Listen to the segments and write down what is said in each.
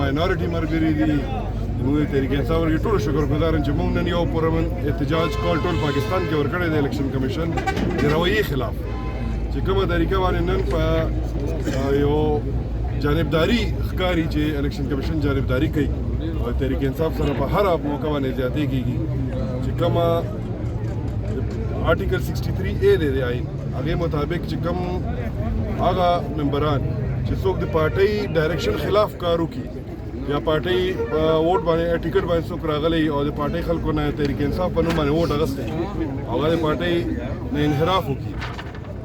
ماینورټي ملګري دي موږ تحریک انصاف ورکې ټولو شکرګزار یم چې موږ نن یو پرامن احتجاج کال ټول پاکستان کې ورکړی دی الیکشن کمیشن د رویې خلاف چې کومه طریقه باندې نن په یو جانبداري ښکاري چې الیکشن کمیشن جانبداري کوي او تحریک انصاف سره په هره موقع باندې زیاتې کېږي چې کومه آرټیکل 63A دی د آئین هغې مطابق چې کوم هغه ممبران چې څوک د پارټۍ ډایرکشن خلاف کار وکړي یا پارټۍ ووټ باندې ټیکټ باندې څوک راغلی او د پارټۍ خلکو نه تحریک انصاف په نوم باندې ووټ اخیستی هغه د پارټۍ نه انحراف وکړي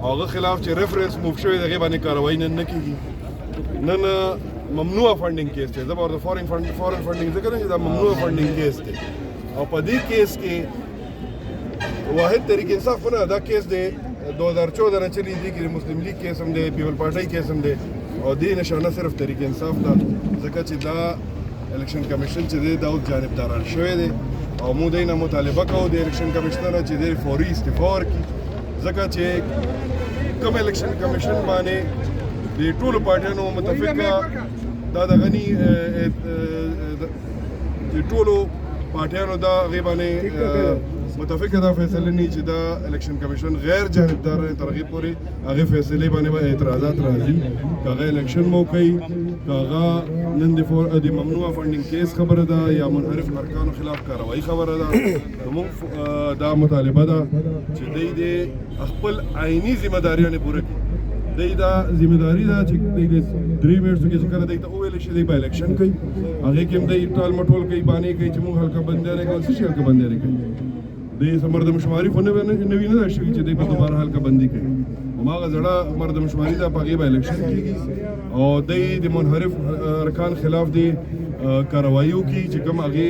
هغه خلاف چې ریفرنس موف شوی د هغې باندې کاروایي نن نه کېږي نن ممنوع فنډینګ کیس دی زه به ورته فارن فنډینګ ځکه نه چې دا ممنوع فنډینګ کیس دی او په دې کیس کې واحد تحریک انصاف نه دا کیس دی 2014 نه چلی دی کې مسلم لیگ کیس هم دی پیپل پارټۍ کیس هم دی او دې نشانه صرف تحریک انصاف ده ځکه چې دا الیکشن کمیشن چې دی دا اوس جانبداران شوی دی او موږ دی نه مطالبه کوو د الیکشن کمیشنر چې دی فوري استعفا ورکړي ځکه چې کوم الیکشن کمیشن باندې د ټولو پارټیانو متفقه دا دغه ني د ټولو پارټیانو دا هغې باندې متفقه دا فیصله نه چې دا الیکشن کمیشن غیر جانبدار دی تر هغې پورې هغې فیصلې باندې به اعتراضات راځي که هغه الیکشن مو کوي که هغه نن د ممنوع فنډینګ کیس خبره ده یا منحرف ارکانو خلاف کاروایي خبره ده زموږ دا مطالبه ده چې دی د خپل عیني ذمهداریانې پوره کړي دی دا ذمہداری ده چې دی د 3 میاشتو کې چې کله دی ته وویل شي دی به الیکشن کوي هغې کې هم دی ټال مټول کوي بانې کوي چې موږ حلقه بندیانې کوو څه شي حلقه بندیانې کوي دی مردم شماري خو نوي نه ده شوي چې دی به دوباره حلقه بندي کوي هماغه زړه مردم شماري ده په هغې به الیکشن کېږي او دی د منحرف ارکان خلاف دی کاروایي وکړي چې کوم هغې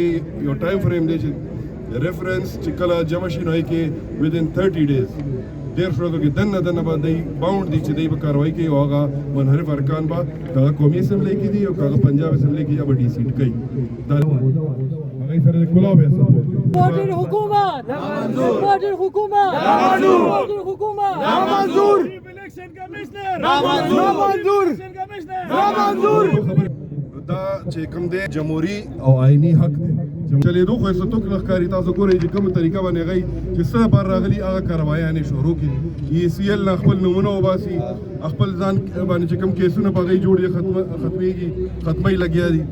یو ټایم فریم دی چې ریفرنس چې کله جمع شي نو هغې کې ودن 30 days دیر شروع کې دنه به دی باونډ دی چې دی به کاروایي کوي او هغه منحرف ارکان به هغه قومي اسمبلی کې دي او هغه پنجاب اسمبلی کې یا به ډي سیټ کوي دا هغې سره د کلاو بیا سپورټ پارټي حکومت پارټي حکومت پارټي حکومت نامنظور الیکشن کمشنر نامنظور نامنظور دا چې کوم دی جمهوری او آئینی حق دی چلیدو خو یې څه ښکاري تاسو ګورئ چې کومه طریقه باندې هغوی چې څه بار راغلي هغه کاروایانې شروع کړي ECL نه خپل نومونه وباسي خپل ځان باندې چې کوم کیسونه په هغوی جوړ دي ختمېږي ختمۍ لګیا دي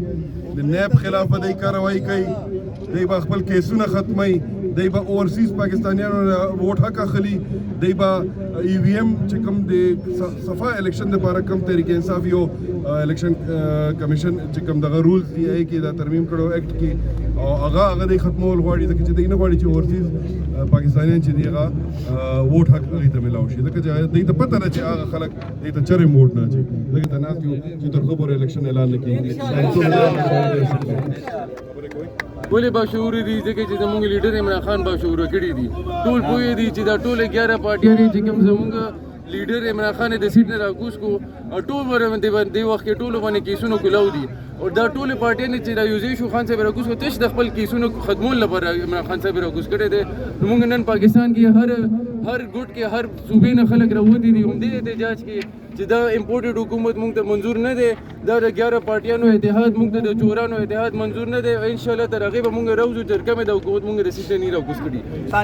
د نیب خلاف به دی کاروایي کوي دی به خپل کیسونه ختموي دی به اوورسیز پاکستانیانو ووټ حق اخلي دی به EVM چې کوم د صفا الیکشن دپاره کوم تحریک انصاف یو الیکشن کمیشن چې کوم دغه رولز دي هغې کې دا ترمیم کړی ایکټ کې او هغه دی ختمول غواړي ځکه چې دی نه غواړي چې اوورسیز پاکستانیان چې دي هغه ووټ حق هغې ته میلاو شي ځکه چې دی ته پته ده چې هغه خلک دی ته چرې ووټ نه اچوي ځکه ته ناست یو چې تر څو پورې الیکشن اعلان نه کېږي ولې باشعوره دي ځکه چې زموږ لیډر عمران خان باشعوره کړي دي ټول پوهې دي چې دا ټول 11 پارټیانې چې کوم زموږ لیډر عمران خان د سیټ نه راکوز کو او ټول باندې وخت کې ټولو باندې کیسونو کولاو دي او دا ټول پارټیانې چې دا یوزیشو خان صاحب راکوز کو تش د خپل کیسونو خدمول لپاره عمران خان صاحب راکوز کړي دي موږ نن پاکستان کې هر ګوټ کې هر صوبې نه خلک راوتی دي هم دې احتجاج کې چې دا امپورټډ حکومت موږ ته منظور نه دی دا د 11 پارټیانو اتحاد موږ ته د چورانو اتحاد منظور نه دی ان شاء الله تر هغې به موږ راوځو تر کومه د حکومت موږ رسیدلې نه راکوز کړي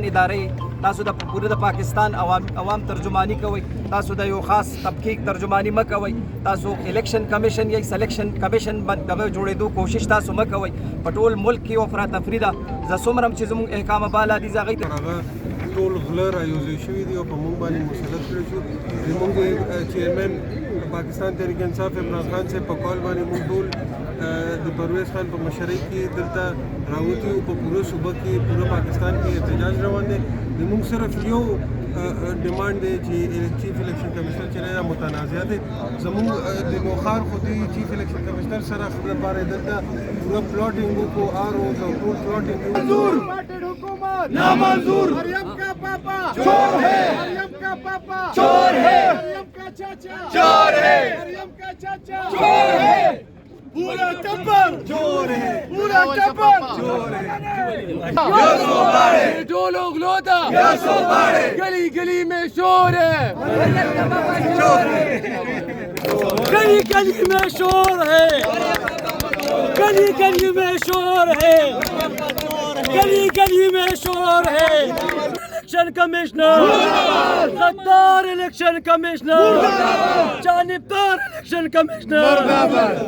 ادارې تاسو د پوره د پاکستان عوام ترجمانی کوئ تاسو د یو خاص طبقې ترجمانی مه کوئ تاسو الیکشن کمیشن یا سلیکشن کمیشن دغه جوړېدو کوشش تاسو مه کوئ په ټول ملک کې افراتفري ده زه څومره چې زموږ احکام بالا دي هغې ټول غله رايوځای شوي دي او په موږ باندې مسلط کړی شو زموږ چیرمن پاکستان تحریک انصاف عمران خان صاحب په کال باندې موږ ټول د پرویز خان په مشرۍ کې دلته راوتي وو په پوره صوبه کې پوره پاکستان کې احتجاج روان دی زموږ صرف یو ډیمانډ دی چې چیف الیکشن کمیشنر چې دی متنازع دی زموږ د نوخار خو دی چیف الیکشن کمیشنر سره خپل لپاره دلته پوره پلاټینګ وکړو ROs او ټول پلاټینګ نامنظور مریم کا پاپا چور ہے مریم کا پاپا چور ہے مریم کا چاچا چور ہے مریم کا چاچا چور ہے پورا ٹبر چور ہے پورا ٹبر چور ہے یا سو باڑے ڈولو گلوتا یا سو باڑے گلی گلی میں شور ہے گلی گلی میں شور ہے गली गली में शोर है, गली गली में शोर है। इलेक्शन कमिश्नर गद्दार, इलेक्शन कमिश्नर जानिबदार, इलेक्शन कमिश्नर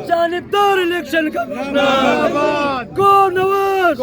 जानिबदार, इलेक्शन कमिश्नर। गो नवाज,